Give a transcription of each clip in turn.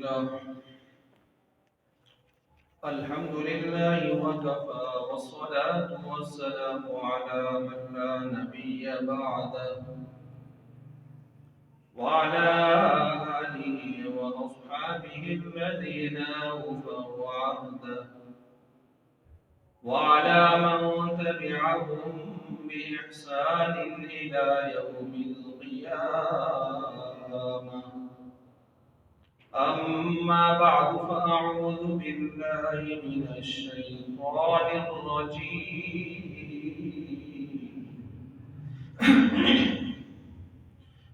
لله. الحمد لله وكفى، والصلاة والسلام على من لا نبي بعده، وعلى آله وأصحابه الذين أوفوا عهده، وعلى من تبعهم بإحسان إلى يوم القيامة. أما بعد، فأعوذ بالله من الشيطان الرجيم.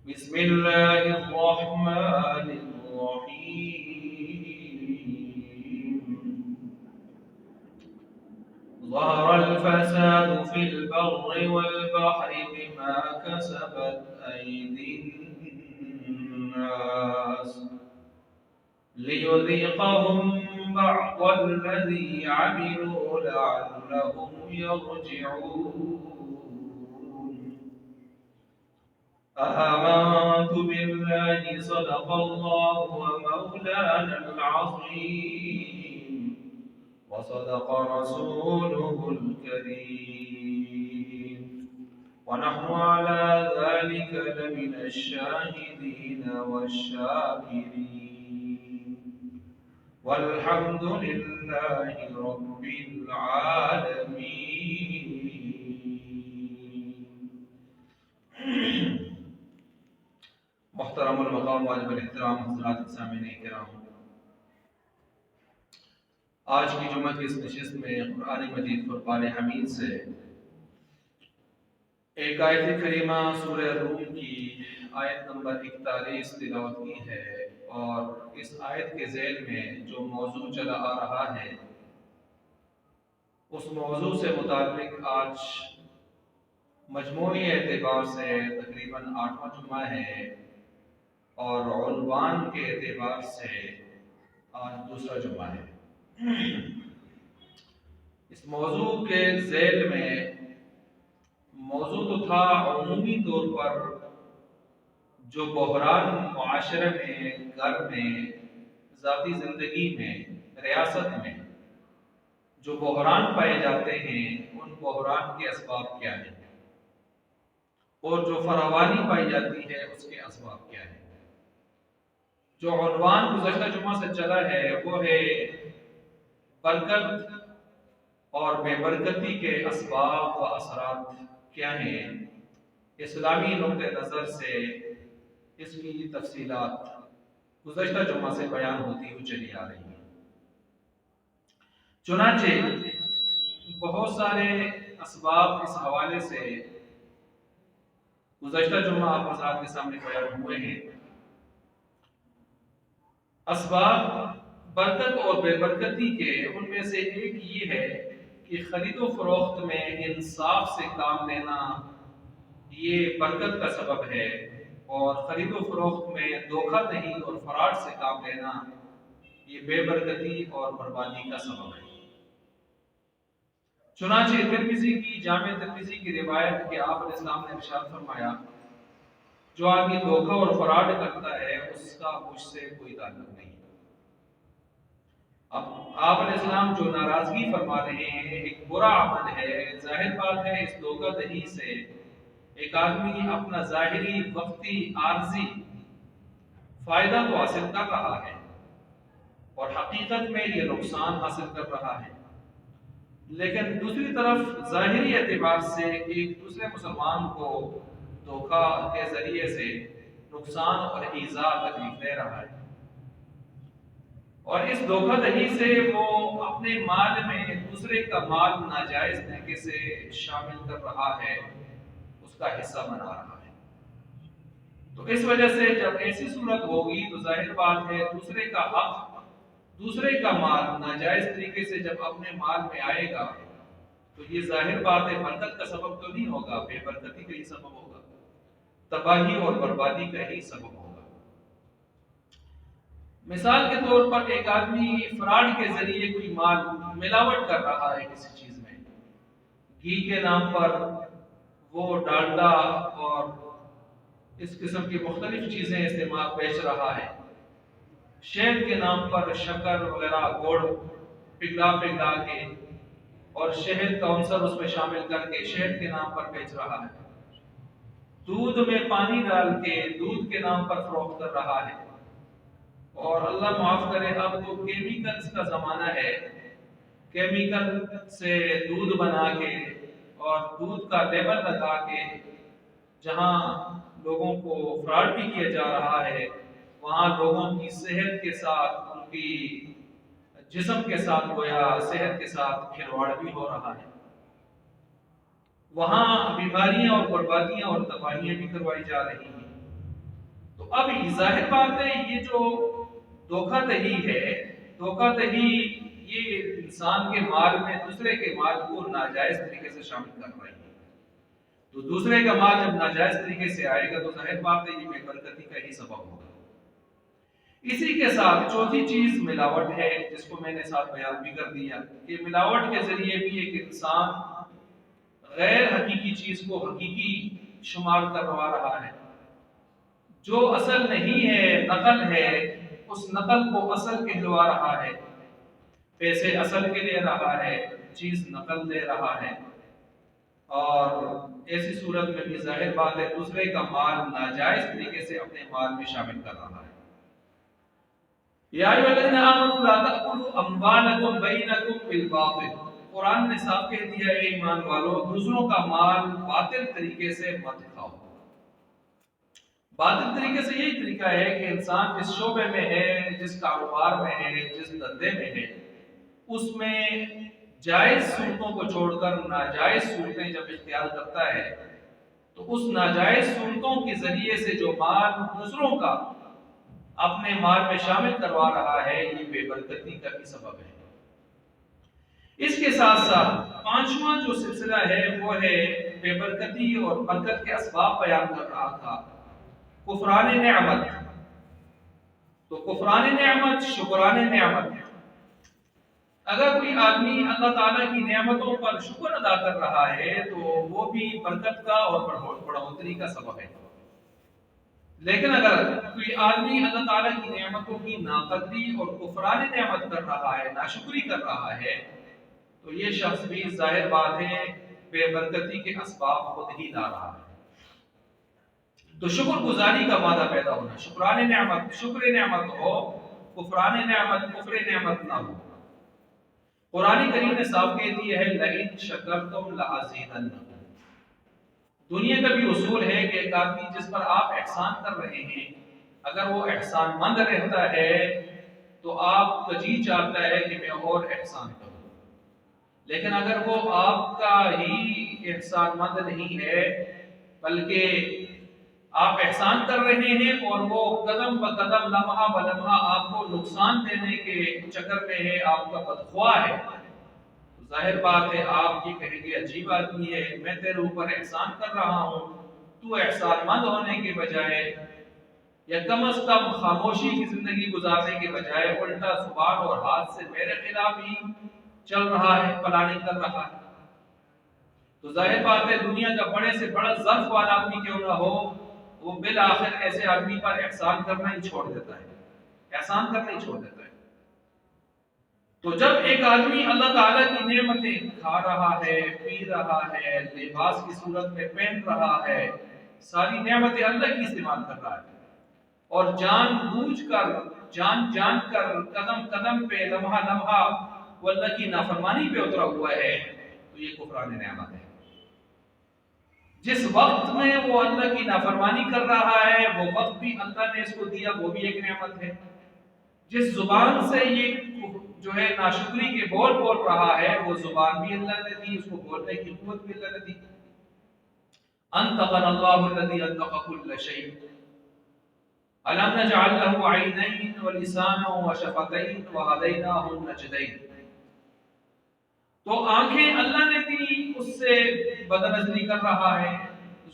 بسم الله الرحمن الرحيم. ظهر الفساد في البر والبحر بما كسبت أيدي الناس ليذيقهم بعض الذي عملوا لعلهم يرجعون. آمنت بالله صدق الله ومولانا العظيم، وصدق رسوله الكريم، ونحن على ذلك لمن الشاهدين والشاكرين، والحمد لله رب العالمين. محترم المقام واجب الاحترام حضرات سامعین کرام، آج کی جمعہ کی اس نشست میں قرآن مجید فرقان حمید سے ایک آیت کریمہ سورہ روم کی آیت نمبر 41 تلاوت کی ہے، اور اس آیت کے ذیل میں جو موضوع چلا آ رہا ہے اس موضوع سے متعلق آج مجموعی اعتبار سے تقریباً 8واں جمعہ ہے، اور عنوان کے اعتبار سے آج دوسرا جمعہ ہے۔ اس موضوع کے ذیل میں موضوع تو تھا عمومی طور پر جو بحران معاشرے میں، گھر میں، ذاتی زندگی میں، ریاست میں جو بحران پائے جاتے ہیں ان بحران کے اسباب کیا ہیں، اور جو فراوانی پائی جاتی ہے اس کے اسباب کیا ہیں۔ جو عنوان گزشتہ جمعہ سے چلا ہے وہ ہے برکت اور بے برکتی کے اسباب و اثرات کیا ہیں، اسلامی نقطہ نظر سے اس کی تفصیلات گزشتہ جمعہ سے بیان ہوتی ہوئی چلی آ رہی ہیں۔ چنانچہ بہت سارے اسباب اس حوالے سے گزشتہ جمعہ آپ حضرات کے سامنے بیان ہوئے ہیں۔ اسباب برکت اور بے برکتی کے ان میں سے ایک یہ ہے کہ خرید و فروخت میں انصاف سے کام لینا یہ برکت کا سبب ہے، اور خرید و فروخت میں دھوکہ دہی اور فراڈ سے کام لینا یہ بے برکتی اور بربادی کا سبب ہے۔ چنانچہ ترمذی کی جامع ترمذی کی روایت کہ آپ علیہ السلام نے ارشاد فرمایا، جو آدمی دھوکہ اور فراڈ کرتا ہے اس کا مجھ سے کوئی تعلق نہیں۔ اب آپ علیہ السلام جو ناراضگی فرما رہے ہیں ایک برا عمل ہے، ظاہر بات ہے اس دھوکہ دہی سے ایک آدمی اپنا ظاہری وقتی عارضی فائدہ تو حاصل کر رہا ہے اور حقیقت میں یہ نقصان حاصل کر رہا ہے، لیکن دوسری طرف ظاہری اعتبار سے ایک دوسرے مسلمان کو دھوکہ کے ذریعے سے نقصان اور ایذا تکلیف دے رہا ہے، اور اس دھوکہ دہی سے وہ اپنے مال میں دوسرے کا مال ناجائز طریقے سے شامل کر رہا ہے، اس کا حصہ بنا رہا ہے۔ تو اس وجہ سے جب ایسی صورت ہوگی تو ظاہر بات ہے دوسرے کا حق، دوسرے کا مال ناجائز طریقے سے جب اپنے مال میں آئے گا تو یہ ظاہر بات ہے برکت کا سبب تو نہیں ہوگا، بے برکتی کا ہی سبب ہوگا، تباہی اور بربادی کا ہی سبب ہوگا۔ مثال کے طور پر ایک آدمی فراڈ کے ذریعے کوئی مال ملاوٹ کر رہا ہے کسی چیز میں، گھی کے نام پر وہ ڈالڈا اور اس قسم کی مختلف چیزیں استعمال بیچ رہا ہے، شہد کے نام پر شکر وغیرہ گوڑ پگھلا پگھلا کے اور شہد کا عنصر اس میں شامل کر کے شہد کے نام پر بیچ رہا ہے، دودھ میں پانی ڈال کے دودھ کے نام پر فروخت کر رہا ہے۔ اور اللہ معاف کرے، اب تو کیمیکلز کا زمانہ ہے، کیمیکل سے دودھ بنا کے اور دودھ کا لیبل لگا کے جہاں لوگوں کو فراڈ بھی کیا جا رہا ہے، وہاں لوگوں کی صحت کے ساتھ، ان کی جسم کے ساتھ گویا صحت کے ساتھ کھلواڑ بھی ہو رہا ہے، وہاں بیماریاں اور بربادیاں اور تباہیاں بھی کروائی جا رہی ہیں۔ تو اب ظاہر بات ہے یہ جو دھوکہ دہی ہے، دھوکہ دہی یہ انسان کے مال میں دوسرے کے مال کو ناجائز طریقے سے شامل کر رہی ہے۔ تو دوسرے کا مال جب ناجائز طریقے سے آئے گا تو ظاہر بات ہے یہ بے برکتی کا ہی سبب ہوگا۔ اسی کے ساتھ چوتھی چیز ملاوٹ ہے، جس کو میں نے ساتھ بیان بھی کر دیا کہ ملاوٹ کے ذریعے بھی ایک انسان غیر حقیقی چیز کو حقیقی شمار کروا رہا ہے، جو اصل نہیں ہے نقل ہے، اس نقل کو اصل کہلوا رہا ہے، پیسے اصل کے لے رہا ہے، چیز نقل دے رہا ہے، اور ایسی صورت میں بھی ظاہر بات ہے دوسرے کا مال ناجائز طریقے سے اپنے مال میں شامل کر رہا ہے۔ یا ایھا الذین آمنوا لا تأکلوا اموالکم بینکم بالباطل، قرآن نے صاف کہہ دیا ہے ایمان والو دوسروں کا مال باطل طریقے سے مت کھاؤ۔ باطل طریقے سے یہی طریقہ ہے کہ انسان جس شعبے میں ہے، جس کاروبار میں ہے، جس دھندے میں ہے، اس میں جائز صورتوں کو چھوڑ کر ناجائز صورتیں جب اختیار کرتا ہے تو اس ناجائز صورتوں کے ذریعے سے جو مال دوسروں کا اپنے مال میں شامل کروا رہا ہے، یہ بے برکتی کا بھی سبب ہے۔ اس کے ساتھ ساتھ پانچواں جو سلسلہ ہے وہ ہے بے برکتی اور برکت کے اسباب بیان کر رہا تھا، کفران نعمت۔ تو کفران نعمت شکران نعمت، اگر کوئی آدمی اللہ تعالیٰ کی نعمتوں پر شکر ادا کر رہا ہے تو وہ بھی برکت کا اور بڑھوتری کا سبب ہے، لیکن اگر کوئی آدمی اللہ تعالیٰ کی نعمتوں کی ناقدری اور کفران نعمت کر رہا ہے، ناشکری کر رہا ہے، تو یہ شخص بھی ظاہر بات ہے بے برکتی کے اسباب خود ہی لا رہا ہے۔ تو شکر گزاری کا مادہ پیدا ہونا، شکران نعمت شکر نعمت ہو، کفران نعمت کفر نعمت نہ ہو۔ قرآن کریم نے صاف کہہ دیا ہے لئن شکرتم لازیدنکم۔ دنیا کا بھی اصول ہے کہ ایک آدمی جس پر آپ احسان کر رہے ہیں، اگر وہ احسان مند رہتا ہے تو آپ کا جی چاہتا ہے کہ میں اور احسان کروں، لیکن اگر وہ آپ کا ہی احسان مند نہیں ہے بلکہ آپ احسان کر رہے ہیں اور وہ قدم بقدم لمحہ بلمحہ آپ کو نقصان دینے کے چکر میں ہے، آپ کا بدخواہ ہے، تو ظاہر بات ہے آپ یہ کہیں گے عجیب آدمی ہے، میں تیرے اوپر احسان کر رہا ہوں، تو احسان مند ہونے کے بجائے یا کم از کم خاموشی کی زندگی گزارنے کے بجائے الٹا زبان اور ہاتھ سے میرے خلاف ہی چل رہا ہے، پلاننگ کر رہا ہے۔ تو ظاہر بات ہے دنیا کا بڑے سے بڑا ظرف والا آدمی کیوں نہ ہو، وہ بالآخر ایسے آدمی پر احسان کرنا ہی چھوڑ دیتا ہے، احسان کرنا ہی چھوڑ دیتا ہے۔ تو جب ایک آدمی اللہ تعالیٰ کی نعمتیں کھا رہا ہے، پی رہا ہے، لباس کی صورت میں پہن رہا ہے، ساری نعمتیں اللہ کی استعمال کر رہا ہے، اور جان بوجھ کر جان کر قدم قدم پہ لمحہ لمحہ وہ اللہ کی نافرمانی پہ اترا ہوا ہے، تو یہ کفران نعمت ہے۔ جس وقت میں وہ اللہ کی نافرمانی کر رہا ہے وہ وقت بھی اللہ نے اس کو دیا، وہ بھی ایک نعمت ہے۔ جس زبان سے یہ جو ہے ناشکری کے بول رہا ہے وہ زبان بھی اللہ نے دی، اس کو بولنے کی قوت بھی اللہ نے دی۔ انطقنا اللہ الذی انطق کل شیء الم نجعل له عینین ولسانا وشفتین وہدیناہ النجدین۔ تو آنکھیں اللہ نے دی، اس سے بدنظری کر رہا ہے،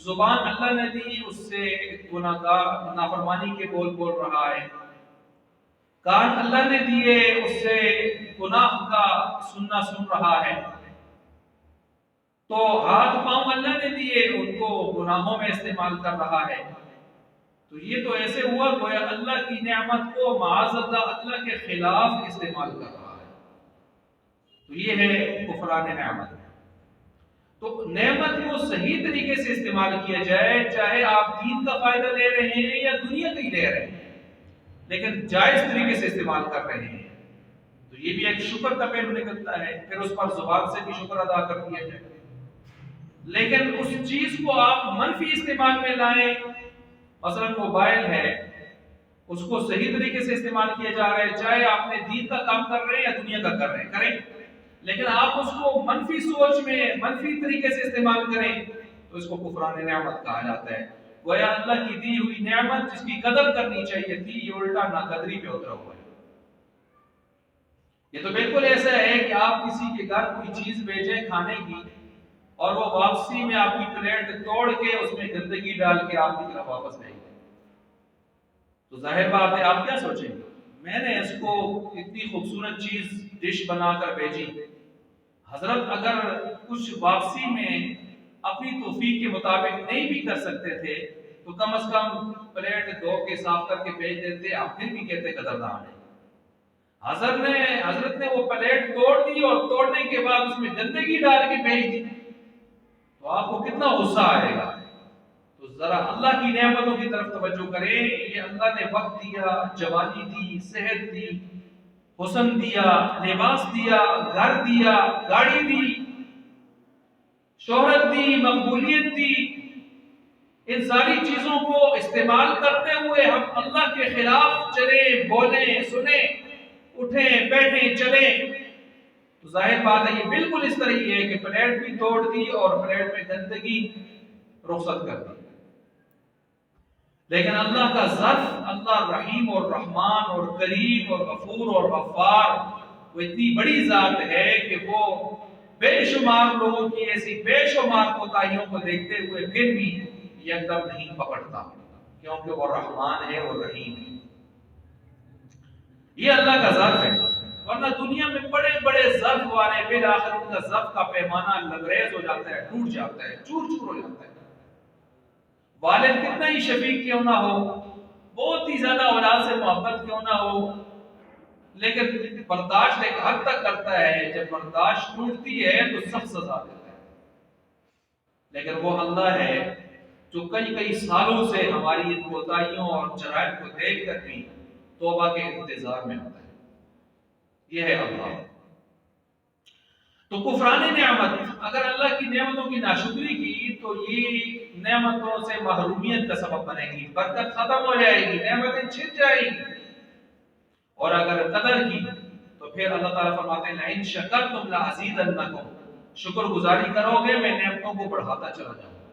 زبان اللہ نے دی، اس سے گناہگار نافرمانی کے بول رہا ہے، کان اللہ نے دیے، اس سے گناہ کا سننا سن رہا ہے، تو ہاتھ پاؤں اللہ نے دیے، ان کو گناہوں میں استعمال کر رہا ہے۔ تو تو یہ تو ایسے ہوا گویا اللہ کی نعمت کو معاذ اللہ اللہ کے خلاف استعمال کر رہا ہے. تو یہ ہے کفران نعمت. تو نعمت کو صحیح طریقے سے استعمال کیا جائے، چاہے آپ دین کا فائدہ لے رہے ہیں یا دنیا کا ہی لے رہے ہیں، لیکن جائز طریقے سے استعمال کر رہے ہیں، تو یہ بھی ایک شکر کا پہلو نکلتا ہے. پھر اس پر زبان سے بھی شکر ادا کر دیا جائے. لیکن اس چیز کو آپ منفی استعمال میں لائیں، مثلا موبائل ہے، اس کو صحیح طریقے سے استعمال کیا جا رہا ہے، چاہے آپ نے دین کا کام کر رہے ہیں یا دنیا کا کر رہے ہیں، کریں، لیکن آپ اس کو منفی سوچ میں منفی طریقے سے استعمال کریں تو اس کو کفران نعمت کہا جاتا ہے. گویا اللہ کی دی ہوئی نعمت جس کی قدر کرنی چاہیے تھی، یہ الٹا ناقدری پہ اترا ہوا ہے. یہ تو بالکل ایسا ہے کہ آپ کسی کے گھر کوئی چیز بھیجیں کھانے کی اور وہ واپسی میں آپ کی پلیٹ توڑ کے اس میں گندگی ڈال کے آپ کی طرف واپس بھیج دیں، تو ظاہر بات ہے آپ کیا سوچیں گے؟ میں نے اس کو اتنی خوبصورت چیز ڈش بنا کر بھیجی، حضرت اگر کچھ واپسی میں اپنی توفیق کے مطابق نہیں بھی کر سکتے تھے تو کم از کم پلیٹ دھو کے صاف کر کے بھیج دیتے، آپ پھر بھی کہتے قدردان ہے. حضرت نے وہ پلیٹ توڑ دی اور توڑنے کے بعد اس میں گندگی ڈال کے بھیج دی، تو آپ کو کتنا غصہ آئے گا. تو ذرا اللہ کی نعمتوں کی طرف توجہ کریں. یہ اللہ نے وقت دیا، جوانی دی، صحت دی، حسن دیا، لباس دیا، گھر دیا، گاڑی دی، شہرت دی، مقبولیت دی. ان ساری چیزوں کو استعمال کرتے ہوئے ہم اللہ کے خلاف چلیں، بولیں، سنیں، اٹھیں، بیٹھیں، چلیں، تو ظاہر بات ہے یہ بالکل اس طرح ہی ہے کہ پلیٹ بھی توڑ دی اور پلیٹ میں گندگی رخصت کر دی. لیکن اللہ کا ظرف، اللہ رحیم اور رحمان اور کریم اور غفور اور غفار، وہ اتنی بڑی ذات ہے کہ وہ بے شمار لوگوں کی ایسی بے شمار کوتاہیوں کو دیکھتے ہوئے پھر بھی یکدم نہیں پکڑتا، کیونکہ وہ رحمان ہے اور رحیم ہے. یہ اللہ کا ظرف ہے. ورنہ دنیا میں بڑے بڑے ظرف والے بالآخر ان کا ظرف کا پیمانہ لبریز ہو جاتا ہے، ٹوٹ جاتا ہے، چور چور ہو جاتا ہے. والد کتنا ہی شفیق کیوں نہ ہو، بہت ہی زیادہ اولاد سے محبت کیوں نہ ہو، لیکن برداشت ایک حد تک کرتا ہے. جب برداشت ٹوٹتی ہے تو سخت سزا دیتا ہے. لیکن وہ اللہ ہے جو کئی کئی سالوں سے ہماری ان کوتاہیوں اور جرائم کو دیکھ کر بھی توبہ کے انتظار میں ہوتا ہے. یہ ہے اللہ. تو کفران نعمت، اگر اللہ کی نعمتوں کی ناشکری کی تو یہ نعمتوں سے محرومیت کا سبب بنے گی، برکت ختم ہو جائے گی، نعمتیں چھن جائیں گی. اور اگر قدر کی تو پھر اللہ تعالیٰ فرماتے ہیں لئن شکرتم لازیدنکم، شکر گزاری کرو گے میں نعمتوں کو بڑھاتا چلا جاؤں گا.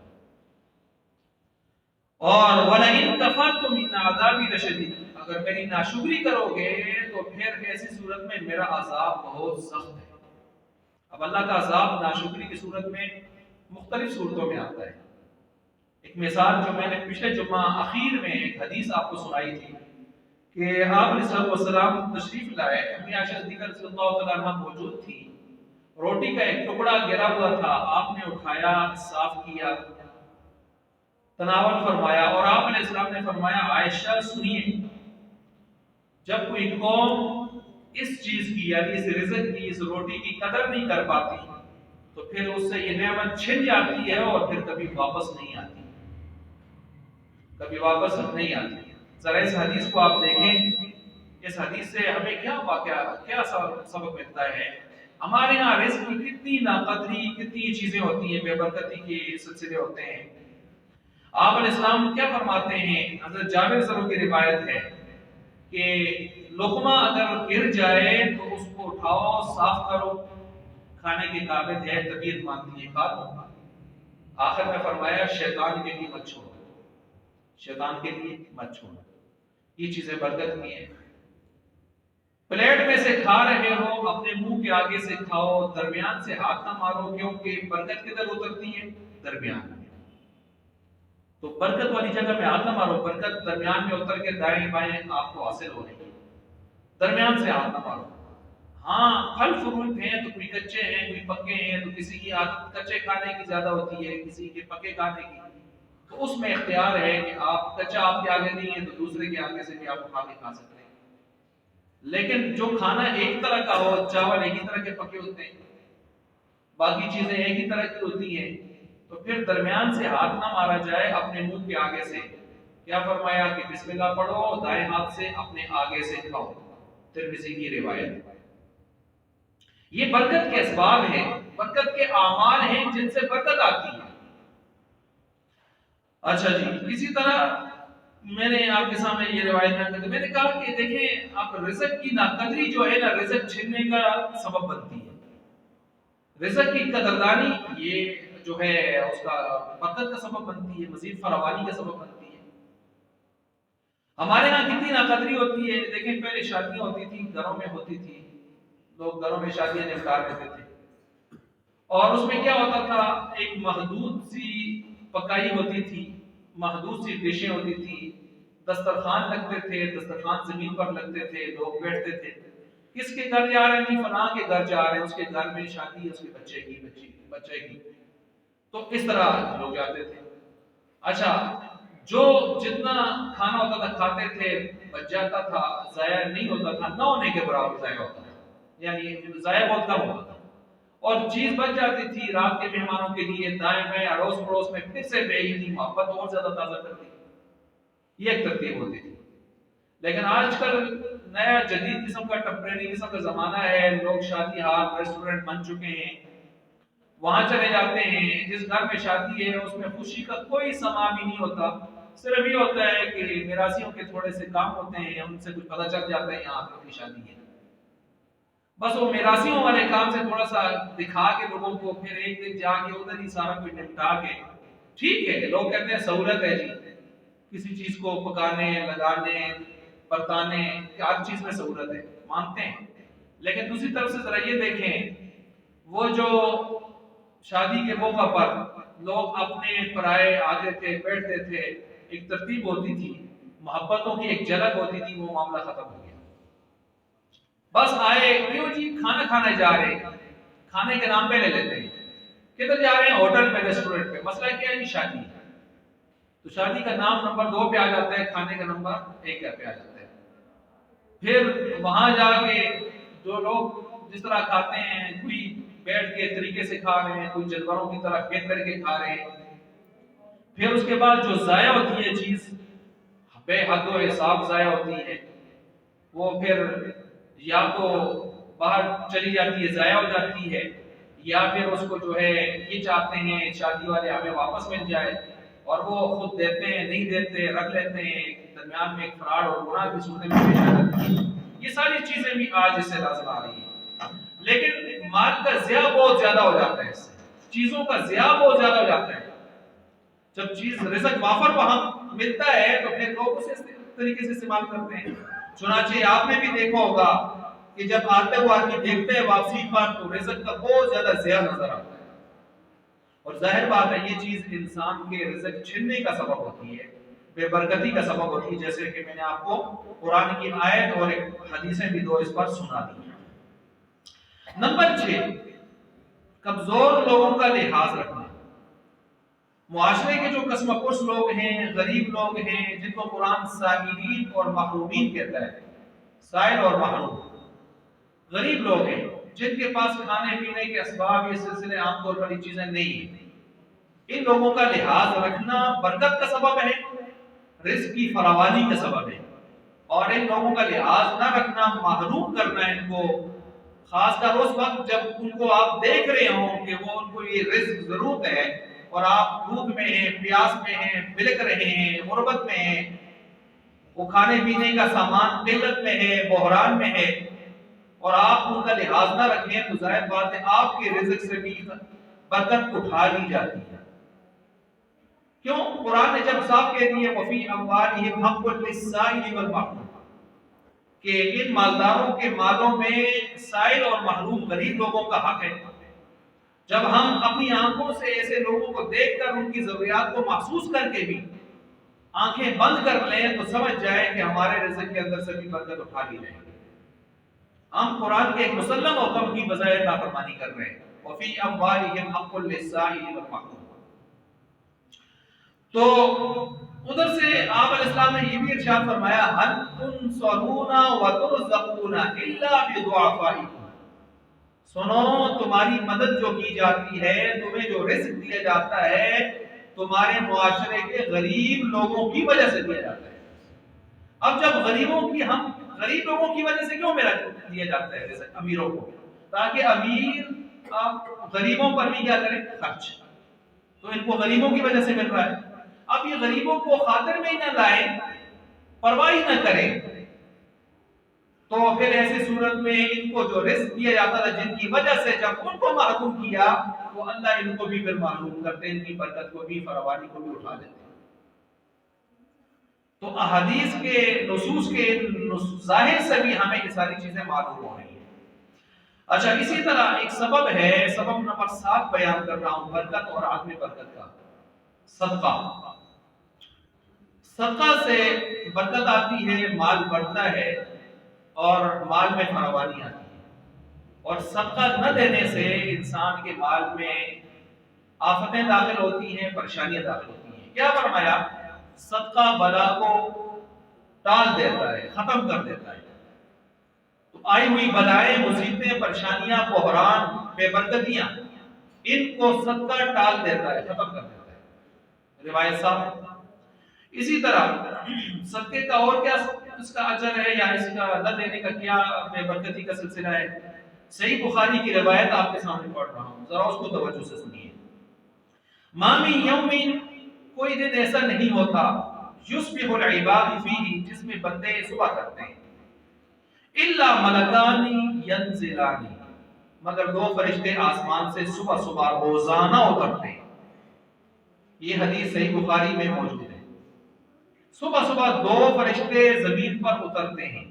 اور وَلَئِن كَفَرْتُمْ إِنَّ عَذَابِي لَشَدِيدٌ، اگر میری ناشکری کرو گے تو پھر ایسی صورت میں میرا عذاب بہت سخت ہے. اب اللہ کا عذاب ناشکری کی صورت میں مختلف صورتوں میں آتا ہے. ایک مثال جو میں نے پچھلے جمعہ اخیر میں ایک حدیث آپ کو سنائی تھی کہ آپ علیہ الصلوۃ والسلام تشریف لائے، امی عائشہ صدیقہ رضی اللہ تعالیٰ عنہ موجود تھی. روٹی کا ایک ٹکڑا گرا ہوا تھا، آپ نے اٹھایا، صاف کیا، تناول فرمایا، اور آپ علیہ السلام نے فرمایا عائشہ سنیے، جب کوئی قوم اس چیز کی یعنی اس رزق کی، اس روٹی کی قدر نہیں کر پاتی تو پھر اس سے یہ نعمت چھن جاتی ہے اور پھر کبھی واپس نہیں آتی، کبھی واپس نہیں آتی. ذرا اس حدیث کو آپ دیکھیں، اس حدیث سے ہمیں کیا واقعہ، کیا سبق ملتا ہے. ہمارے ہاں رزق کی کتنی ناقدری، کتنی چیزیں ہوتی ہیں، بے برکتی کے سلسلے ہوتے ہیں. آپ علیہ السلام کیا فرماتے ہیں، حضرت جابر صاحب کی روایت ہے کہ لقمہ اگر گر جائے تو اس کو اٹھاؤ، صاف کرو، کھانے کے قابل ہے، طبیعت مانتی ہے، کھا لو. آخر میں فرمایا شیطان کے لیے مت چھوڑو، شیطان کے لیے مت چھوڑو. یہ چیزیں برکت کی ہیں. پلیٹ میں سے کھا رہے ہو، اپنے منہ کے آگے سے کھاؤ، درمیان سے ہاتھ نہ مارو، کیونکہ برکت کدھر اترتی ہے؟ درمیان میں. تو برکت والی جگہ میں ہاتھ نہ مارو، برکت درمیان میں اتر کے دائیں بائیں آپ کو حاصل ہو رہی ہے. درمیان سے ہاتھ نہ مارو. ہاں پھل فروٹ ہیں تو کوئی کچے ہیں، کوئی پکے ہیں، تو کسی کی عادت کچے کھانے کی زیادہ ہوتی ہے، کسی کے پکے کھانے کی. تو اس میں اختیار ہے کہ آپ کچا آپ کے آگے نہیں ہے تو دوسرے کے آگے سے بھی آپ اٹھا کے کھا سکتے ہیں. لیکن جو کھانا ایک طرح کا ہو، چاول ایک ہی طرح کے پکے ہوتے ہیں، باقی چیزیں ایک ہی طرح کی ہوتی ہیں، تو پھر درمیان سے ہاتھ نہ مارا جائے اپنے منہ کے آگے سے. کیا فرمایا کہ بسم اللہ پڑھو، دائیں ہاتھ سے اپنے آگے سے کھاؤ. ترمذی کی روایت. یہ برکت کے اسباب ہیں، برکت کے اعمال ہیں جن سے برکت آتی ہے. اچھا جی، اسی طرح میں نے آپ کے سامنے یہ روایت میں نے کہا کہ دیکھیں آپ رزق کی ناقدری جو ہے نا، رزق چھننے کا سبب بنتی ہے. رزق کی قدردانی یہ جو ہے اس کا برکت کا سبب بنتی ہے، مزید فراوانی کا سبب بنتی ہے. ہمارے ہاں کتنی ناقدری ہوتی ہے. دیکھیں پہلے شادیاں ہوتی تھی، گھروں میں ہوتی تھی، لوگ گھروں میں شادیاں نمٹا دیتے تھے، اور اس میں کیا ہوتا تھا، ایک محدود سی پکائی ہوتی تھی، محدود سی ڈشیں ہوتی تھی، دسترخوان لگتے تھے، دسترخوان زمین پر لگتے تھے، لوگ بیٹھتے تھے. کس کے گھر جا رہے ہیں؟ فلاں کے گھر جا رہے ہیں، اس کے گھر میں شادی ہے، اس کے بچے کی. تو اس طرح لوگ جاتے تھے. اچھا، جو جتنا کھانا ہوتا تھا کھاتے تھے، بچ جاتا تھا، ضائع نہیں ہوتا تھا، نہ ہونے کے برابر ضائع ہوتا تھا، یعنی ضائع بہت کم ہوتا تھا. اور چیز بچ جاتی تھی رات کے مہمانوں کے لیے، دائیں بائیں اڑوس پڑوس میں پھر سے بے عیدی محبت اور زیادہ تازہ کرتی. یہ ایک ترتیب ہوتی تھی. لیکن آج کل نیا جدید قسم کا ٹمپریری قسم کا زمانہ ہے، لوگ شادی ہال ریسٹورنٹ بن چکے ہیں، وہاں چلے جاتے ہیں. جس گھر میں شادی ہے اس میں خوشی کا کوئی سما بھی نہیں ہوتا، صرف یہ ہوتا ہے کہ میراثیوں کے تھوڑے سے کام ہوتے ہیں، ان سے کچھ پتہ چل جاتا ہے یہاں آپ کی شادی ہے. بس وہ میراثیوں والے کام سے تھوڑا سا دکھا کے لوگوں کو، پھر ایک دن جا کے ادھر ہی سارا کچھ نپٹا کے. ٹھیک ہے، لوگ کہتے ہیں سہولت ہے جی، کسی چیز کو پکانے، لگانے، برتانے، ہر چیز میں سہولت ہے، مانتے ہیں. لیکن دوسری طرف سے ذرا یہ دیکھیں، وہ جو شادی کے موقع پر لوگ اپنے پرائے آتے تھے، بیٹھتے تھے، ایک ترتیب ہوتی تھی، محبتوں کی ایک جھلک ہوتی تھی، وہ معاملہ ختم ہو گیا. بس آئے کیوں جی، کھانا کھانے جا رہے ہیں، کھانے کے نام پہ لے لیتے ہیں. کدھر جا رہے ہیں؟ ہوٹل پہ، ریسٹورنٹ پہ. مسئلہ کیا ہے جی؟ شادی. تو شادی کا نام نمبر 2 پہ آ جاتا ہے، کھانے کا نمبر 1 پہ آ جاتا ہے. پھر وہاں جا کے جو لوگ جس طرح کھاتے ہیں، کوئی بیٹھ کے طریقے سے کھا رہے ہیں، کوئی جانوروں کی طرح پھینک کر کے کھا رہے ہیں. پھر اس کے بعد جو ضائع ہوتی ہے چیز، بے حد و حساب ضائع ہوتی ہے، وہ پھر یا تو باہر چلی جاتی ہے، ضائع ہو جاتی ہے، یا پھر اس کو جو ہے یہ چاہتے ہیں شادی والے ہمیں واپس مل جائے، اور وہ خود دیتے ہیں، نہیں دیتے، رکھ لیتے ہیں. درمیان میں ایک فراڈ اور گناہ کی صورت میں پیش آ جاتی ہے. یہ ساری چیزیں بھی آج اس سے لازم آ رہی ہیں. لیکن مال کا ضیاع بہت زیادہ ہو جاتا ہے، اس سے چیزوں کا ضیاع بہت زیادہ ہو جاتا ہے. جب چیز رزق وافر وہاں ملتا ہے تو پھر لوگ اسے اس طریقے سے استعمال کرتے ہیں. چنانچہ آپ نے بھی دیکھا ہوگا کہ جب آتے ہوئے آدمی دیکھتے ہیں واپسی پر تو رزق کا بہت زیادہ ضیاع نظر آتا ہے. اور ظاہر بات ہے یہ چیز انسان کے رزق چھننے کا سبب ہوتی ہے، بے برکتی کا سبب ہوتی ہے، جیسے کہ میں نے آپ کو قرآن کی آیت اور ایک حدیثیں بھی 2 اس پر سنا دی. نمبر 6، کمزور لوگوں کا لحاظ رکھنا. معاشرے کے جو کسمکش لوگ ہیں، غریب لوگ ہیں، جن کو قرآن سائلین اور محرومین کہتا ہے، سائل اور محروم، غریب لوگ ہیں جن کے پاس کھانے پینے کے اسباب، یہ سلسلے عام طور پر یہ چیزیں نہیں ہیں. ان لوگوں کا لحاظ رکھنا برکت کا سبب ہے، رزق کی فراوانی کا سبب ہے. اور ان لوگوں کا لحاظ نہ رکھنا، محروم کرنا ان کو، خاص کر اس وقت جب ان کو آپ دیکھ رہے ہوں کہ وہ ان کو یہ رزق ضرورت ہے، اور آپ بھوک میں ہیں، پیاس میں ہیں، بلک رہے ہیں، غربت میں ہیں، وہ کھانے پینے کا سامان قلت میں ہے، بحران میں ہے، اور آپ ان کا لحاظ نہ رکھیں تو ظاہر بات ہے آپ کے رزق سے بھی برکت اٹھا لی جاتی ہے. کیوں؟ قرآن نے جب صاف کہہ دیا وفی اموالہم حق للسائل والمحروم، کہ ان مالداروں کے مالوں میں سائل اور محروم غریب لوگوں کا حق ہے. جب ہم اپنی آنکھوں سے ایسے لوگوں کو دیکھ کر ان کی ضروریات کو محسوس کر کے بھی آنکھیں بند کر لیں تو سمجھ جائیں کہ ہمارے رزق کے اندر سے بھی برکت اٹھا لی جائے گی. ہم قرآن کے ایک مسلم حکم کی بجائے نافرمانی کر رہے ہیں. وفی اموالہم حق للسائل والمحروم. تو ادھر سے آپ علیہ السلام نے یہ بھی ارشاد فرمایا هل تنصرون وترزقون الا بضعفائكم، سنو تمہاری مدد جو کی جاتی ہے، تمہیں جو رزق دیا جاتا ہے، تمہارے معاشرے کے غریب لوگوں کی وجہ سے دیا جاتا ہے۔ اب جب غریب لوگوں کی وجہ سے کیوں میرا دیا جاتا ہے رزق امیروں کو؟ تاکہ امیر اب غریبوں پر بھی کیا کریں؟ خرچ۔ تو ان کو غریبوں کی وجہ سے مل رہا ہے۔ اب یہ غریبوں کو خاطر میں ہی نہ لائیں، پرواہ ہی نہ کریں، تو پھر ایسی صورت میں ان کو جو رزق دیا جاتا تھا جن کی وجہ سے جب ان کو محروم کیا تو اللہ ان کو بھی پھر محروم کرتے، ان کی برکت کو بھی، فراوانی کو بھی اٹھا لیتے۔ تو احادیث کے نصوص کے ظاہر سے بھی ہمیں یہ ساری چیزیں معلوم ہو رہی ہیں۔ اچھا، اسی طرح ایک سبب ہے، سبب نمبر 7 بیان کر رہا ہوں برکت اور عدم برکت کا، صدقہ۔ صدقہ سے برکت آتی ہے، مال بڑھتا ہے اور مال میں فراوانی آتی ہے، اور صدقہ نہ دینے سے انسان کے مال میں آفتیں داخل ہوتی ہیں، پریشانیاں داخل ہوتی ہیں۔ کیا فرمایا؟ صدقہ بلا کو ٹال دیتا ہے، ختم کر دیتا ہے۔ تو آئی ہوئی بلائیں، مصیبتیں، پریشانیاں، بحران، بے برکتیاں، ان کو صدقہ ٹال دیتا ہے، ختم کر دیتا ہے۔ روایت صاحب اسی طرح صدقے کا اور کیا اس کا اجر ہے، یا اس کا نہ دینے کا کیا بے برکتی کا سلسلہ ہے؟ صحیح بخاری کی روایت آپ کے سامنے پڑھ رہا ہوں، ذرا اس کو توجہ سے سنیے۔ ما من یوم، کوئی دن ایسا نہیں ہوتا، یصبح العباد فیہ، جس میں بندے صبح کرتے ہیں، الا ملکان ینزلان، مگر 2 فرشتے آسمان سے صبح صبح روزانہ اترتے ہیں۔ یہ حدیث صحیح بخاری میں موجود ہے۔ صبح صبح 2 فرشتے زمین پر اترتے ہیں،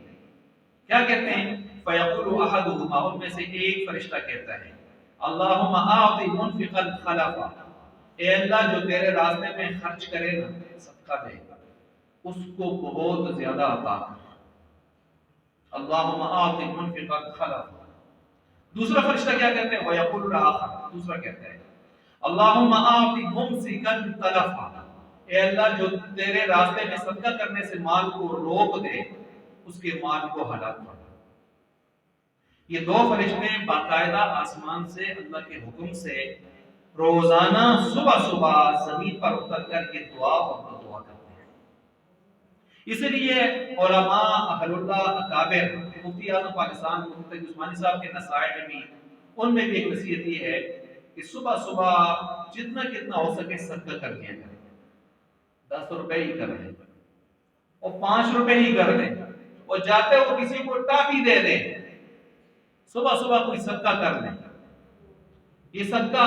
کیا کہتے ہیں؟ فیقول احدہما، ان میں سے ایک فرشتہ کہتا ہے، اللہم اعط منفقا خلفا، اے اللہ جو تیرے راستے میں خرچ کرے نا، صدقہ دے گا، اس کو بہت زیادہ عطا کر۔ اللہم اعط منفقا خلفا۔ دوسرا فرشتہ کیا کہتے ہیں؟ ویقول الاخر، دوسرا کہتا ہے، اللہم اعط ممسکا تلفا، اے اللہ جو تیرے راستے میں صدقہ کرنے سے مال کو روک دے، اس کے مال کو ہلاک کر۔ یہ 2 فرشتے باقاعدہ آسمان سے اللہ کے حکم سے روزانہ صبح صبح زمین پر اتر کر یہ دعا اور دعا کرتے ہیں۔ اس لیے علماء اہل اللہ اکابر، مفتی اعظم پاکستان مفتی عثمانی صاحب کے نصائح میں بھی، ان میں بھی ایک نصیحت یہ ہے کہ صبح صبح جتنا کتنا ہو سکے صدقہ کر دیا کریں۔ 10 روپے ہی کر دیں، اور 5 روپے ہی کر دیں، اور جاتے ہو کسی کو ٹافی دے دیں، صبح صبح کوئی صدقہ کر لیں۔ یہ صدقہ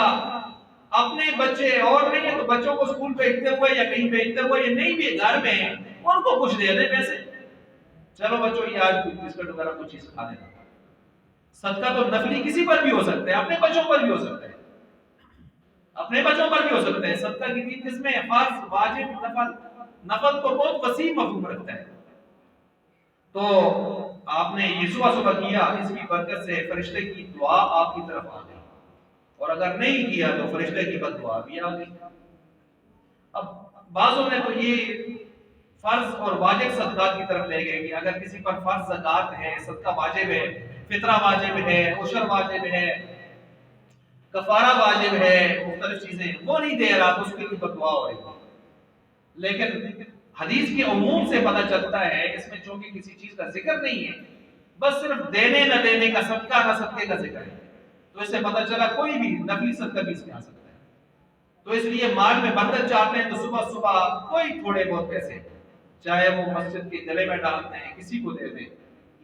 اپنے بچے اور نہیں ہے تو بچوں کو اسکول بھیجتے ہوئے یا کہیں بھیجتے ہوئے، یہ نہیں بھی گھر میں ہیں ان کو کچھ دے دیں پیسے، چلو بچوں یہ آج بسکٹ وغیرہ کچھ چیز کھا لینا۔ صدقہ تو نفلی کسی پر بھی ہو سکتا ہے، اپنے بچوں پر بھی ہو سکتا ہے، اپنے بچوں پر بھی ہو سکتا ہے۔ صدقہ کی 3 قسمیں ہیں، فرض، واجب، نفل۔ نفل تو بہت وسیع مفہوم رکھتا ہے۔ تو آپ نے یہ صبح صبح کیا، اس کی برکت سے فرشتے کی دعا آپ کی طرف آ گئی، اور اگر نہیں کیا تو فرشتے کی بد دعا بھی آ گئی۔ اب بعضوں نے تو یہ فرض اور واجب صدقات کی طرف لے گئے کہ اگر کسی پر فرض زکات ہے، صدقہ واجب ہے، فطرہ واجب ہے، عشر واجب ہے، کفارہ واجب ہے، مختلف چیزیں وہ نہیں دے رہا تو اس کے لیے بد دعا ہو رہی ہے۔ لیکن حدیث کے عموم سے پتہ چلتا ہے، اس میں چونکہ کسی چیز کا ذکر نہیں ہے، بس صرف دینے نہ دینے کا، صدقہ نہ صدقے کا ذکر ہے، تو اس سے پتہ چلا کوئی بھی نفلی صدقہ بھی اس میں آ سکتا ہے۔ تو اس لیے مال میں برکت چاہتے ہیں تو صبح صبح کوئی تھوڑے بہت پیسے، چاہے وہ مسجد کے گلے میں ڈالتے ہیں، کسی کو دے دیں،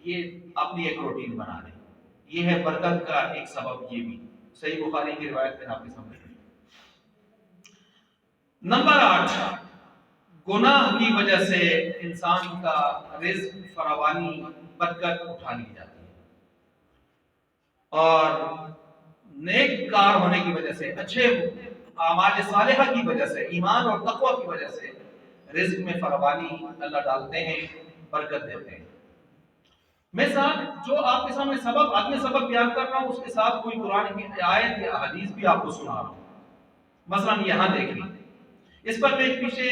یہ اپنی ایک روٹین بنا لیں۔ یہ ہے برکت کا ایک سبب، یہ بھی صحیح بخاری کی روایت میں آپ کے سامنے۔ نمبر 8، گناہ کی وجہ سے انسان کا رزق، فراوانی، برکت اٹھا لی جاتی ہے، اور نیک کار ہونے کی وجہ سے، اچھے اعمال صالحہ کی وجہ سے، ایمان اور تقوی کی وجہ سے رزق میں فراوانی اللہ ڈالتے ہیں، برکت دیتے ہیں۔ میں ساتھ جو آپ کے سامنے سبب، آدمی سبب بیان کر رہا ہوں، اس کے ساتھ کوئی قرآن کی آیت یا حدیث بھی آپ کو سنا رہا ہوں۔ مثلا یہاں دیکھیں، اس پر میں پیچھے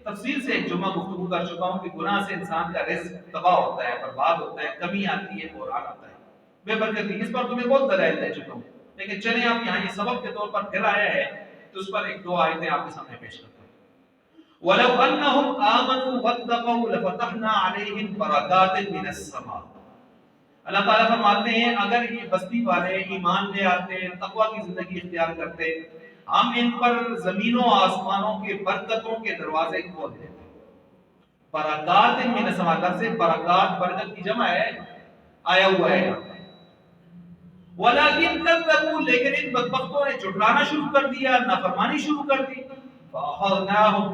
تفصیل سے ایک جمعہ گفتگو کر چکا ہوں کہ گناہ سے انسان کا رزق تباہ ہوتا ہے، برباد ہوتا ہے، کمی آتی ہے، بحران آتا ہے، بے برکتی۔ اس پر تمہیں بہت دلائل دے چکا ہوں، لیکن چلیں آپ یہاں یہ سبب کے طور پر پھر آیا ہے تو اس پر ایک دو آیتیں آپ کے سامنے پیش کرتا ہوں۔ وَلَوْ أَنَّهُمْ آمَنُوا وَاتَّقَوْا لَفَتَحْنَا عَلَيْهِمْ بَرَكَاتٍ مِنَ السَّمَاءِ۔ اللہ تعالیٰ فرماتے ہیں اگر یہ بستی والے ایمان لے آتے، تقوی کی زندگی اختیار کرتے، ہم ان پر زمینوں آسمانوں کے برکتوں کے دروازے کھول دیتے۔ برکات من السماء، لفظ برکات برکت کی جمع ہے، آیا ہوا ہے یہاں۔ وَلَكِنْ كَذَّبُوا، لیکن ان بدبختوں نے جھٹلانا شروع کر دیا، نافرمانی شروع کر دی۔ فَأَخَذْنَاهُمْ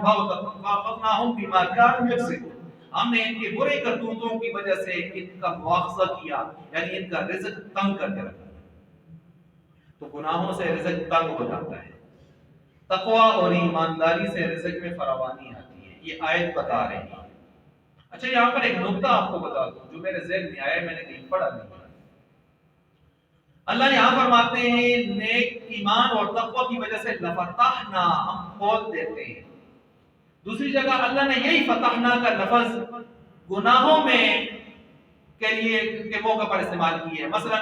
بِمَا كَانُوا يَكْسِبُونَ، ہم نے ان کے برے کرتوتوں کی وجہ سے ان کا مواخذہ کیا، یعنی ان کا رزق تنگ کر کے رکھا۔ تو گناہوں سے رزق تنگ ہو جاتا ہے، تقوی اور ایمانداری سے رزق میں فراوانی آتی ہے، یہ آیت بتا رہی ہے۔ اچھا یہاں پر ایک نکتہ آپ کو بتا دوں جو میرے ذہن میں آیا، میں نے کہیں پڑھا نہیں۔ اللہ یہاں فرماتے ہیں نیک ایمان اور تقوی کی وجہ سے لفتحنا، ہم کھول دیتے ہیں۔ دوسری جگہ اللہ نے یہی فتحنا کا لفظ گناہوں میں کے لیے کے موقع پر استعمال کیا ہے۔ مثلا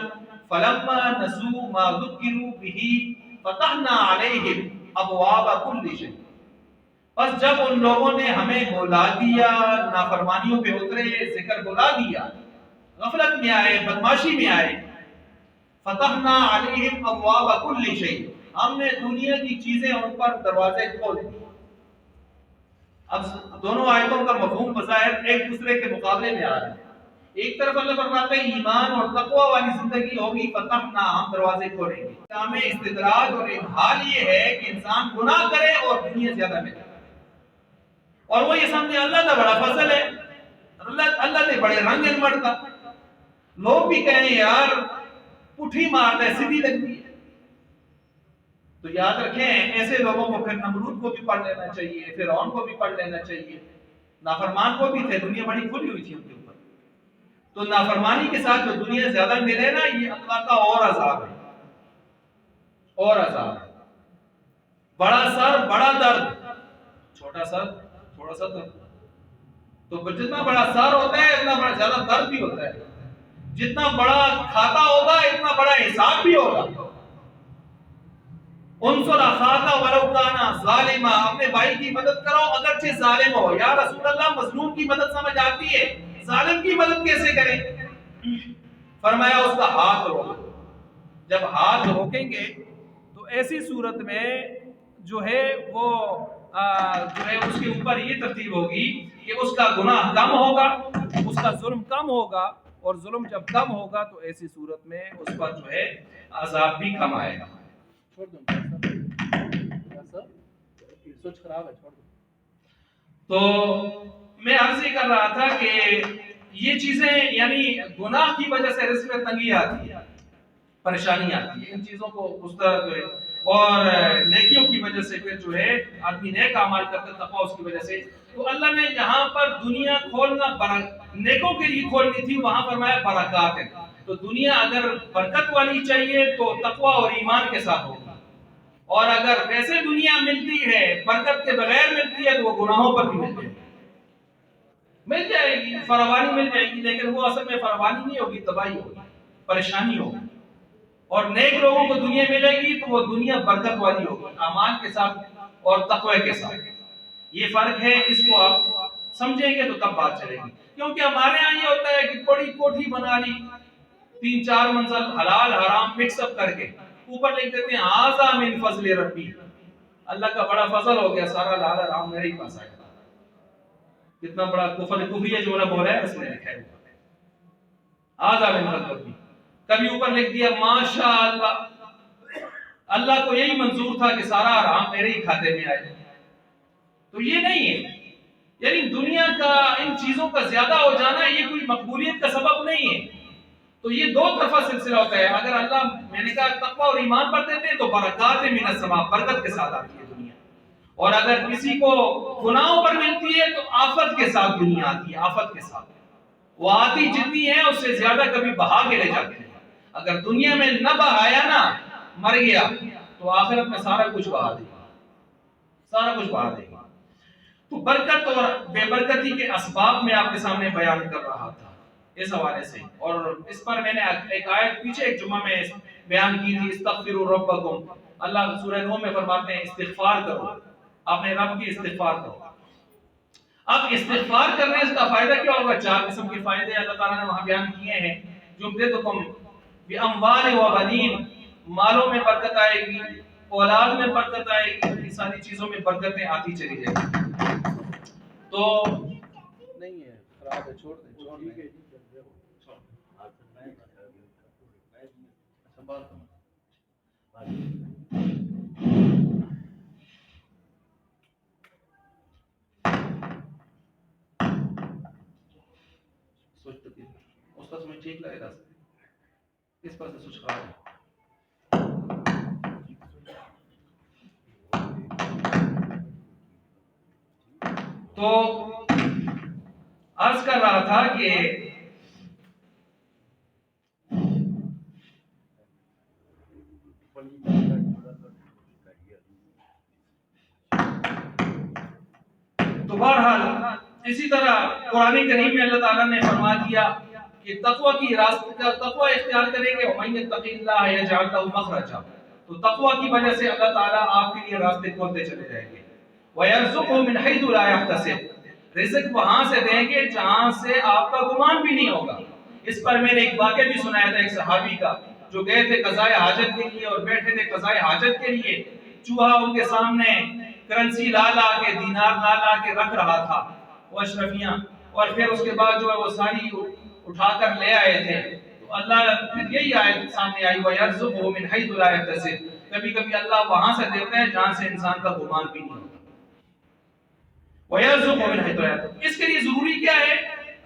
فلما نسوا ما ذکروا به فتحنا علیہم ابواب کل شیء، بس جب ان لوگوں نے ہمیں بھلا دیا، نافرمانیوں پہ اترے، ذکر بھلا دیا، غفلت میں آئے، بدماشی میں آئے، فتحنا علیہم ابواب کل شیء، ہم نے دنیا کی چیزیں ان پر دروازے کھول دیے۔ اب دونوں آیتوں کا مفہوم بظاہر ایک دوسرے کے مقابلے میں آ رہا ہے۔ ایک طرف اللہ فرماتا ہے ایمان اور تقوی والی زندگی ہوگی، فتحنا، ہم دروازے کھولیں گے۔ اسلام میں استدراج اور امہال یہ ہے کہ انسان گناہ کرے اور دنیا زیادہ ملے، اور وہ یہ سمجھے اللہ کا بڑا فضل ہے، اللہ نے بڑے رنگ مڑتا، لوگ بھی کہیں یار پٹھی مارتا ہے، سیدھی لگتی ہے۔ تو یاد رکھیں ایسے لوگوں کو پھر نمرود کو بھی پڑھ لینا چاہیے، فرعون کو بھی پڑھ لینا چاہیے، نافرمان کو بھی تھے، دنیا بڑی کھلی ہوئی تھی ان کے اوپر۔ تو نافرمانی کے ساتھ جو دنیا زیادہ ملے نا، یہ اللہ کا اور عذاب ہے، اور عذاب ہے۔ بڑا سر بڑا درد، چھوٹا سر تھوڑا سا درد۔ تو جتنا بڑا سر ہوتا ہے اتنا بڑا زیادہ درد بھی ہوتا ہے، جتنا بڑا کھاتا ہوگا اتنا بڑا حساب بھی ہوگا۔ انصر اخاک ولو کان ظالما، اپنے بھائی کی مدد کرو اگرچہ ظالم ہو۔ یا رسول اللہ مظلوم کی مدد سمجھ آتی ہے، ظالم کی مدد کیسے کریں؟ فرمایا اس کا ہاتھ روکو۔ جب ہاتھ روکیں گے تو ایسی صورت میں جو ہے وہ جو ہے اس کے اوپر یہ ترتیب ہوگی کہ اس کا گناہ کم ہوگا، اس کا ظلم کم ہوگا، اور ظلم جب کم ہوگا تو ایسی صورت میں اس پر جو ہے عذاب بھی کم آئے گا۔ چھوڑ دو سوچ خراب ہے، چھوڑ دو۔ تو میں عرض یہ کر رہا تھا کہ یہ چیزیں یعنی گناہ کی وجہ سے رزق میں تنگی آتی ہے، پریشانی آتی ہے، ان چیزوں کو اس طرح جو ہے، اور نیکیوں کی وجہ سے پھر جو ہے آدمی نیک اعمال کرتا ہے، تقوی اس کی وجہ سے۔ تو اللہ نے جہاں پر دنیا کھولنا نیکوں کے لیے کھولنی تھی، وہاں فرمایا برکات ہے۔ تو دنیا اگر برکت والی چاہیے تو تقوی اور ایمان کے ساتھ ہوگی، اور اگر ویسے دنیا ملتی ہے برکت کے بغیر ملتی ہے تو وہ گناہوں پر بھی مل جائے گی، فراوانی مل جائے گی، لیکن وہ اصل میں فراوانی نہیں ہوگی، تباہی ہوگی، پریشانی ہوگی۔ اور نیک لوگوں کو دنیا ملے گی تو وہ دنیا برکت والی ہوگی، اعمال کے ساتھ اور تقوی کے ساتھ۔ یہ فرق ہے، اس کو آپ سمجھیں گے تو تب بات چلے گی۔ کیونکہ ہمارے ہاں یہ ہوتا ہے کہ بڑی کوٹھی بنا لی، 3-4 منزل حلال حرام مکس اپ کر کے اوپر لکھ دیتے ہیں ھذا من فضل ربی، اللہ کا بڑا فضل ہو گیا، سارا حلال حرام میرے ہی پاس آیا۔ کتنا بڑا کفریہ جملہ بولا ہے اس نے لکھا ہے ھذا من فضل ربی۔ کبھی اوپر لکھ دیا ماشاء اللہ، اللہ کو یہی منظور تھا کہ سارا حرام میرے ہی کھاتے میں آئے۔ تو یہ نہیں ہے، یعنی دنیا کا ان چیزوں کا زیادہ ہو جانا یہ کوئی مقبولیت کا سبب نہیں ہے۔ تو یہ دو طرفہ سلسلہ ہوتا ہے۔ اگر اللہ میں نے کہا تقوی اور ایمان پر دیتے ہیں تو برکات من السماء، برکت کے ساتھ آتی ہے دنیا، اور اگر کسی کو گناہوں پر ملتی ہے تو آفت کے ساتھ دنیا آتی ہے، آفت کے ساتھ وہ آتی جتنی ہے اس سے زیادہ کبھی بہا کے لے جاتے ہیں۔ اگر دنیا میں نہ بہایا نا، مر گیا، تو آخرت میں سارا کچھ بہا دے گا۔ سارا کچھ بڑھا دے گی. تو برکت اور بے برکتی کے اسباب میں آپ کے سامنے بیان کر رہا تھا اس حوالے سے. اور اس پر میں نے ایک آیت پیچھے ایک جمعہ میں بیان کی تھی, استغفروا ربکم. اللہ سورہ نوح میں فرماتے ہیں استغفار کرو, اپنے رب کی استغفار کرو. اب استغفار کرنے کا فائدہ کیا ہوگا؟ 4 قسم کے فائدے اللہ تعالیٰ نے وہاں بیان کیے ہیں. یمددکم باموال و بنین, مالوں میں برکت آئے گی, اولاد میں برکت آئے گی, یہ ساری چیزوں میں برکتیں آتی چلی جائیں گی. تو نہیں ہے, خراب ہے, چھوڑ دیں, چھوڑ دیں. استاد میں ٹھیک لگے گا اس پر سے سوچ خراب ہے. تو عرض کر رہا تھا کہ تو بہرحال اسی طرح قرآن کریم میں اللہ تعالیٰ نے فرما دیا کہ تقوی کی راستہ کا تقوی اختیار کریں گے, وَمَن يَتَّقِ اللَّهَ يَجْعَلْ لَهُ مَخْرَجًا. تو تقوی کی وجہ سے اللہ تعالیٰ آپ کے لیے راستے کھولتے چلے جائیں گے. وَيَرْزُقْهُ مِنْ حَيْثُ لَا يَحْتَسِبُ, رزق وہاں سے دیں گے جہاں سے آپ کا گمان بھی نہیں ہوگا. اس پر میں نے ایک واقعہ بھی سنایا تھا ایک صحابی کا, جو گئے تھے قضاء حاجت کے لیے اور بیٹھے تھے قضاء حاجت کے لیے. چوہا ان کے سامنے کرنسی لا لا کے, دینار لا لا کے رکھ رہا تھا, وہ اشرفیاں, اور پھر اس کے بعد جو ہے وہ ساری اٹھا کر لے آئے تھے. تو اللہ پھر یہی آیت سامنے آئی, وَيَرْزُقْهُ مِنْ حَيْثُ لَا يَحْتَسِبُ. کبھی کبھی اللہ وہاں سے دیتا ہے جہاں سے انسان کا گمان بھی نہیں ہوتا. وَيَرْزُقْهُ مِنْ حَيْثُ لَا يَحْتَسِبُ. اس کے لیے ضروری کیا ہے؟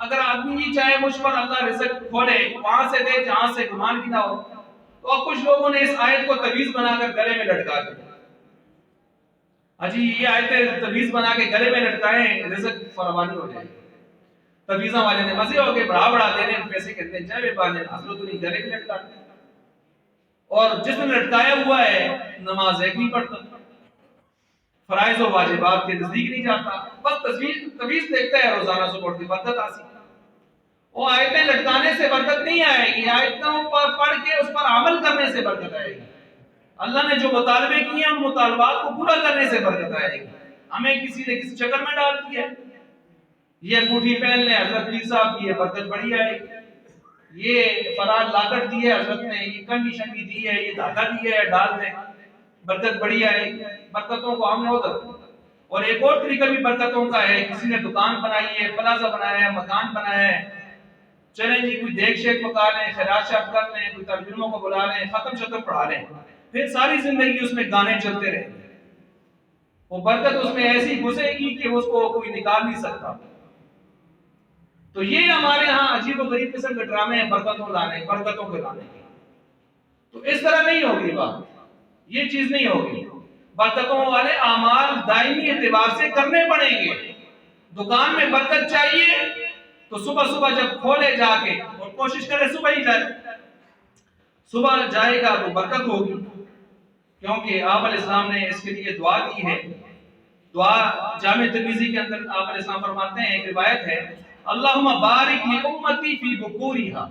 اگر آدمی یہ چاہے مجھ پر اللہ رزق کھولے, وہاں سے دے جہاں سے گمان بھی نہ ہو. تو اب کچھ لوگوں نے اس آیت کو تعویذ بنا کر گلے میں لٹکا دیا. اجی یہ آیتیں تعویذ بنا کے گلے میں لٹکائیں, رزق فراوانی ہو جائے گی. تعویذاں والے نے مزے ہو کے بڑا بڑا دے رہے ہیں, پیسے کہتے ہیں جے والے حضرت نے گلے میں لٹکاتے ہیں, اور جس نے لٹکایا ہوا ہے نماز ایک نہیں پڑھتا, فرائض و واجبات کے نزدیک نہیں جاتا, بس تعویذ دیکھتا ہے روزانہ صبح اٹھ کے برکت حاصل. وہ آیتیں لٹکانے سے برکت نہیں آئے گی, آیتوں پر پڑھ کے اس پر عمل کرنے سے برکت آئے گی. اللہ نے جو مطالبے کیے ہیں ان مطالبات کو پورا کرنے سے برکت آئے گی. ہمیں کسی نے کسی چکر میں ڈال دیا, یہ انگوٹھی پہن لیں حضرت پیر صاحب کی, یہ برکت بڑی آئے گی. یہ فرار لاکٹ دی ہے حضرت نے, یہ کنگھی شنگھی دی ہے, یہ دھاگا دی ہے, ڈال دیں برکت بڑی آئے گی. برکتوں کو ہم نے ادھر. اور ایک اور طریقہ بھی برکتوں کا ہے, کسی نے دکان بنائی ہے, پلازا بنایا ہے, مکان بنایا ہے, چلیں جی کوئی دیکھ شیک پکا لیں, خیرات شاپ کر لیں, کوئی ترجموں کو بلا لیں, ختم شتم پڑھا لیں, پھر ساری زندگی اس میں گانے چلتے رہیں گے. وہ برکت اس میں ایسی گھسے گی کہ اس کو کوئی نکال نہیں سکتا. تو یہ ہمارے ہاں عجیب و غریب قسم کے ڈرامے ہیں برکتوں لانے, برکتوں کے لانے کے. تو اس طرح نہیں ہوگی بات, یہ چیز نہیں ہوگی. برکتوں والے اعمال دائمی اعتبار سے کرنے پڑیں گے. دکان میں برکت چاہیے تو صبح صبح جب کھولے جا کے, اور کوشش کرے صبح ہی جائے, صبح جائے گا تو برکت ہوگی, کیونکہ آپ علیہ السلام نے اس کے لیے دعا دی ہے. دعا جامع ترمذی کے اندر آپ علیہ السلام فرماتے ہیں, ایک روایت ہے, اللہم بارک لی امتی فی بکورہا,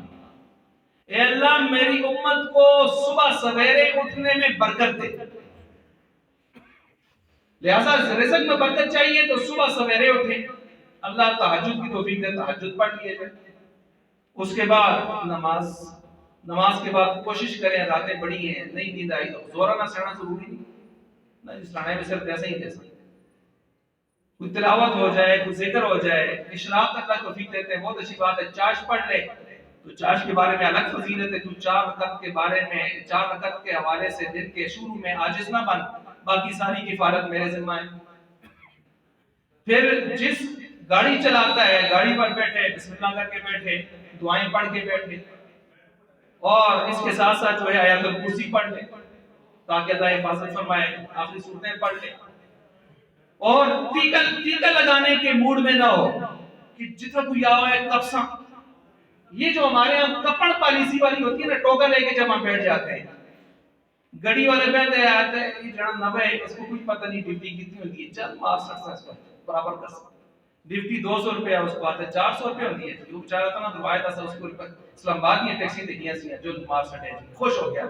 اے اللہ میری امت کو صبح سویرے اٹھنے میں برکت دے. لہذا رزق میں برکت چاہیے تو صبح سویرے اٹھیں, اللہ تہجد کی توفیق دے, تہجد پڑھ لیے جائے. اس کے بعد نماز کے بعد کوشش کریں, راتیں بڑی ہیں, نہیں نیند آئی تو زورانہ سڑنا ضروری نہیں, نہ سڑانے میں صرف ایسا ہی دے سکتے. کوئی تلاوت ہو جائے, کوئی ذکر ہو جائے, اشراق تک کا توفیق دیتے ہیں, بہت اچھی بات ہے. چاش پڑھ لے تو چاش کے بارے میں الگ فضیلت ہے. تو 4 رکعت کے بارے میں, 4 رکعت کے حوالے سے دن کے شروع میں عاجز نہ بن, باقی ساری کفارت میرے ذمہ ہے. پھر جس گاڑی چلاتا ہے, گاڑی پر بیٹھے, بسم اللہ کر کے بیٹھے, دعائیں پڑھ کے بیٹھے, اور اس کے ساتھ ساتھ جو ہے آیت الکرسی پڑھ لے تاکہ اللہ حفاظت فرمائے, آخری صورتیں پڑھ لے. اور ٹیکا لگانے کے موڈ میں نہ ہو کہ جتنا کوئی آوا ہے کپساں. یہ جو ہمارے یہاں کپڑ پالیسی والی ہوتی ہے نا, ٹوکا لے کے جب ہم بیٹھ جاتے ہیں, گڑی والے بہتے آتے ہیں یہ جڑا نوے اس کو کچھ پتہ نہیں ڈیوٹی کتنی ہوتی ہے، چل مار سکتا ہے اس کو برابر کر سکتا ڈیوٹی 200 روپیہ اس کو آتا ہے 400 روپیہ ہوتی ہے جو بیچارہ تھا نا روایت ایسا اس کو اسلام آباد میں ٹیکسی دیکھی ایسی ہیں جو مار سٹے خوش ہو گیا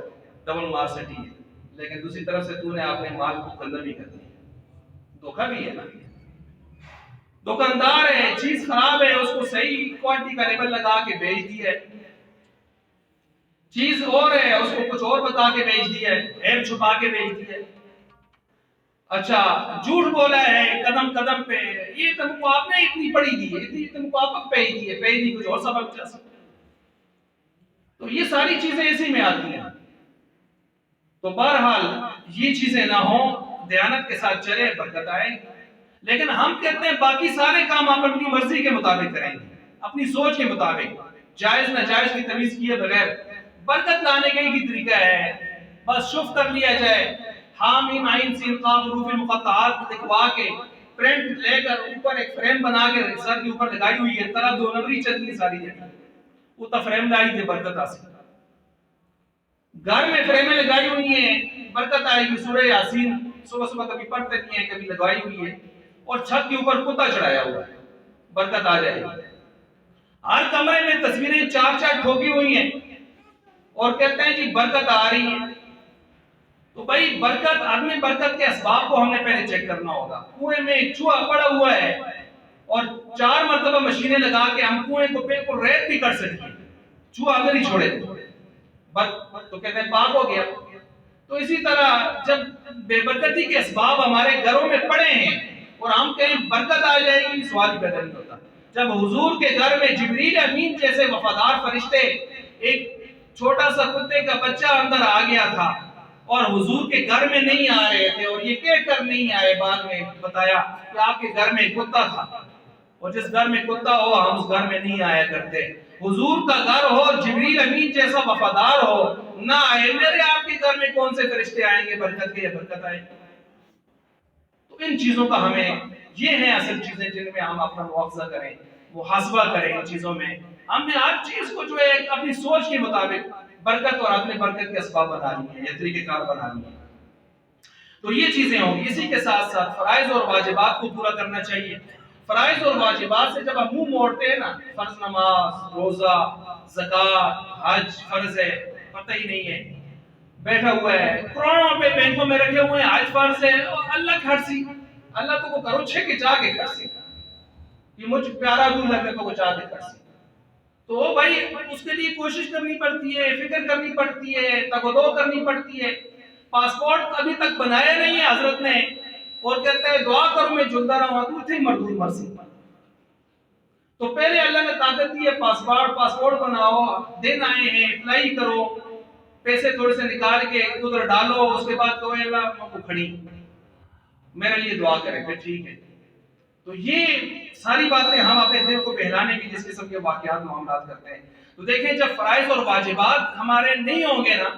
ڈبل مار سٹی ہے، لیکن دوسری طرف سے تو نے اپنے مال کو گندہ بھی کر دیا، دھوکہ بھی ہے نا، دکاندار ہے چیز خراب ہے اس کو صحیح کوالٹی کا لیبل لگا کے بیچ دی ہے، چیز اور ہے اس کو کچھ اور بتا کے بیچ دی ہے، عیب چھپا کے بیچ دی ہے، اچھا جھوٹ بولا ہے قدم قدم پہ، یہ تم کو آپ نے اتنی پڑی دی ہے، اتنی تم کو آپ پہ دی ہے، پہ دی کچھ اور سبب چاہ سکتا، تو یہ ساری چیزیں اسی میں آتی ہیں، تو بہرحال یہ چیزیں نہ ہوں، دیانت کے ساتھ چلے برکت آئے، لیکن ہم کہتے ہیں باقی سارے کام آپ اپنی مرضی کے مطابق کریں گے، اپنی سوچ کے مطابق، جائز ناجائز کی تمیز کیے بغیر، برکت لانے کا ہی طریقہ ہے، بس شف کر لیا جائے، حامیم عین سین قاف حروف مقطعات لکھوا کے پرنٹ لے کر اوپر ایک فریم بنا کے سر کے اوپر لگائی ہوئی ہے، طرح دو نمبری چلتی ہے ساری جگہ، وہ تو فریم لائی دے برکت حاصل، گھر میں فریمیں لگائی ہوئی ہیں برکت آئے گی، سورہ یاسین صبح صبح کبھی پڑھتے نہیں ہیں کبھی لگائی ہوئی ہے، اور چھت کے اوپر کتا چڑھایا ہوا ہے برکت آ جائے گی، ہر کمرے میں تصویریں چار چار ٹھوکی ہوئی ہیں اور کہتے ہیں جی برکت آ رہی ہے، تو بھائی برکت آدمی برکت کے اسباب کو ہم نے پہلے چیک کرنا ہوگا، کنویں میں ایک چوہا پڑا ہوا ہے اور 4 مرتبہ مشینیں لگا کے ہم کنویں کو بالکل ریت بھی کر سکتے ہیں، چوہا اگر ہی چھوڑے تو کہتے ہیں پاک ہو گیا، تو اسی طرح جب بے برکتی کے اسباب ہمارے گھروں میں پڑے ہیں اور ہم کہیں برکت آ جائے گی، سوال ہی پیدا نہیں ہوتا، جب حضور کے گھر میں جبریل امین جیسے وفادار فرشتے، ایک چھوٹا سا کتے کا بچہ اندر آ گیا تھا اور حضور کے گھر میں نہیں آ رہے تھے اور یہ کہہ کر نہیں آئے، بعد میں بتایا کہ آپ کے گھر میں کتا تھا اور جس گھر میں کتا ہو ہم اس گھر میں نہیں آیا کرتے، حضور کا گھر ہو جبریل امین جیسا وفادار ہو نہ آئے، میرے آپ کے گھر میں کون سے فرشتے آئیں گے برکت کے یا برکت آئے، تو ان چیزوں کا ہمیں یہ ہیں اصل چیزیں جن میں ہم اپنا مواخذہ کریں، محاسبہ کریں، ان چیزوں میں ہم نے ہر چیز کو جو ہے اپنی سوچ کے مطابق برکت اور اپنے برکت کے اسباب بنا لی ہیں یا طریقہ کار بنا لی ہیں، تو یہ چیزیں ہوں گی، اسی کے ساتھ ساتھ فرائض اور واجبات کو پورا کرنا چاہیے، فرائض اور واجبات سے جب ہم منہ موڑتے ہیں نا، فرض نماز، روزہ، زکوٰۃ، حج فرض ہے، پتہ ہی نہیں ہے، بیٹھا ہوا ہے کروڑوں روپے بینکوں میں رکھے ہوئے ہیں، حج فرض ہے، اللہ کھڑسی، اللہ تو کو کرو چھے کے چاہ کے کھڑسی، یہ مجھ پیارا دور لگنے کو چاہ کے کھڑسی، تو بھائی اس کے لیے کوشش کرنی پڑتی ہے، فکر کرنی پڑتی ہے، تگودو کرنی پڑتی ہے، پاسپورٹ ابھی تک بنایا نہیں ہے حضرت نے اور کہتا ہے دعا کرو میں جلدا رہا ہوں، تو تھی مردود مرسی، تو پہلے اللہ نے طاقت دی ہے پاسپورٹ بناؤ، دن آئے ہیں اپلائی کرو، پیسے تھوڑے سے نکال کے ادھر ڈالو، اس کے بعد تو اللہ کو کھڑی میرے لیے دعا کریں، پھر ٹھیک ہے، تو یہ ساری باتیں ہم اپنے دل کو بہلانے کی جس قسم کے واقعات معاملات کرتے ہیں، تو دیکھیں جب فرائض اور واجبات ہمارے نہیں ہوں گے نا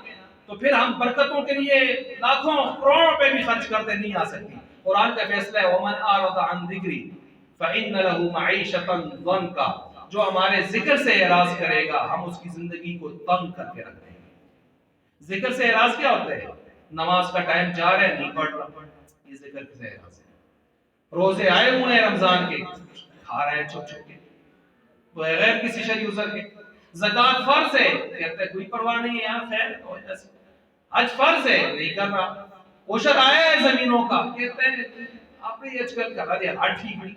تو پھر ہم برکتوں کے لیے لاکھوں کروڑوں روپے بھی خرچ کرتے نہیں آ سکتے، قرآن کا فیصلہ ہے وَمَنْ أَعْرَضَ عَنْ ذِكْرِي فَإِنَّ لَهُ مَعِيشَةً ضَنْكَ، جو ہمارے ذکر سے اعراض کرے گا ہم اس کی زندگی کو تنگ کر کے رکھ دیں گے، ذکر سے اعراض کیا ہوتا ہے؟ نماز کا ٹائم جا رہا ہے نہیں پڑھ رہا، یہ ذکر سے اعراض ہے، روزے آئے ہوئے ہیں رمضان کے کھا رہے ہیں چھپ چھپ کے بغیر کسی شرعی عذر کے، زکوٰۃ فرض ہے کہتے ہیں کوئی پرواہ نہیں ہے یار خیر ہو جیسے، حج فرض ہے نہیں کر رہا، عشر آیا ہے زمینوں کا کہتے ہیں آپ نے یہ اجکل کرا دیا ہر ٹھیک نہیں،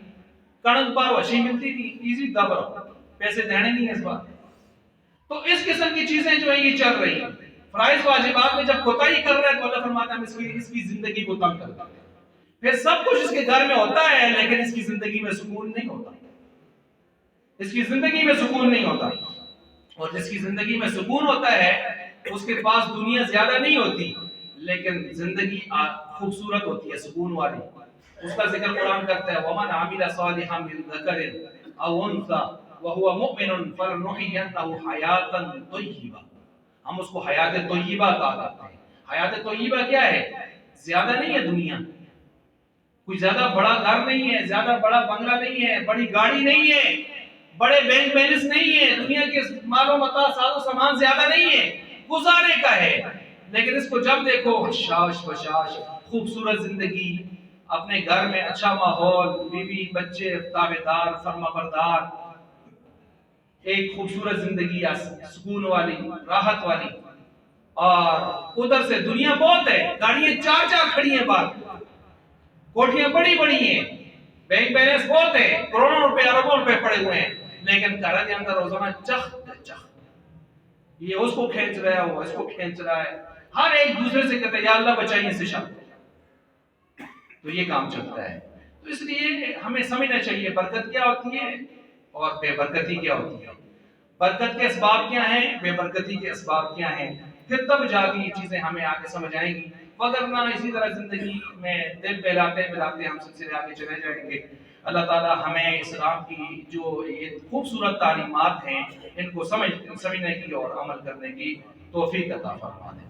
کڑک پر وشی ملتی تھی ایزی دب رہا پیسے دینے نہیں ہے اس بات، تو اس قسم کی چیزیں جو ہیں یہ چل رہی ہیں، فرائض واجبات میں جب کوتاہی کر رہا ہے تو اللہ فرماتا ہے اس کی زندگی کو تنگ کرتا ہے، پھر سب کچھ اس کے گھر میں ہوتا ہے لیکن اس کی زندگی میں سکون نہیں ہوتا، اس کی زندگی میں سکون نہیں ہوتا، اور جس کی زندگی میں سکون ہوتا ہے اس کے پاس دنیا زیادہ نہیں ہوتی لیکن زندگی خوبصورت ہوتی ہے سکون والی، اس کا ذکر قرآن کرتا ہے وَمَنْ عَمِلَ صَالِحًا مِنْ ذَكَرٍ أَوْ أُنْثَىٰ وَهُوَ مُؤْمِنٌ فَلَنُحْيِيَنَّهُ حَيَاةً طَيِّبَةً، ہم اس کو حیات طیبہ کہا کرتے ہیں، حیات طیبہ کیا ہے؟ زیادہ نہیں ہے دنیا، کوئی زیادہ بڑا گھر نہیں ہے، زیادہ بڑا بنگلہ نہیں ہے، بڑی گاڑی نہیں ہے، بڑے بینک بیلنس نہیں ہے، دنیا کے مال و متاع ساز و سامان زیادہ نہیں ہے، گزارے کا ہے، لیکن اس کو جب دیکھو حشاش بشاش خوبصورت زندگی، اپنے گھر میں اچھا ماحول، بیوی بچے تابع دار فرما بردار، ایک خوبصورت زندگی سکون والی راحت والی، اور ادھر سے دنیا بہت ہے، گاڑیاں چار چار کھڑی ہیں، بات کوٹھیاں بڑی بڑی ہیں، بینک بیلنس بہت ہے، کروڑوں روپے اربوں روپے پڑے ہوئے ہیں، لیکن گھر کے اندر روزانہ چخ چخ، یہ اس کو کھینچ رہا ہے، وہ اس کو کھینچ رہا ہے، ہر ایک دوسرے سے کہتے ہیں یا اللہ بچائیے سے شر، تو یہ کام چلتا ہے۔ تو اس لیے ہمیں سمجھنا چاہیے برکت کیا ہوتی ہے اور بے برکتی کیا ہوتی ہے، برکت کے اسباب کیا ہیں، بے برکتی کے اسباب کیا ہیں، پھر تب جا کے یہ چیزیں ہمیں آگے سمجھ آئیں گی، وگرنہ اسی طرح زندگی میں دل بہلاتے بہلاتے ہم سلسلے آگے چلے جائیں گے۔ اللہ تعالیٰ ہمیں اسلام کی جو یہ خوبصورت تعلیمات ہیں ان کو سمجھنے کی اور عمل کرنے کی توفیق عطا فرما دے۔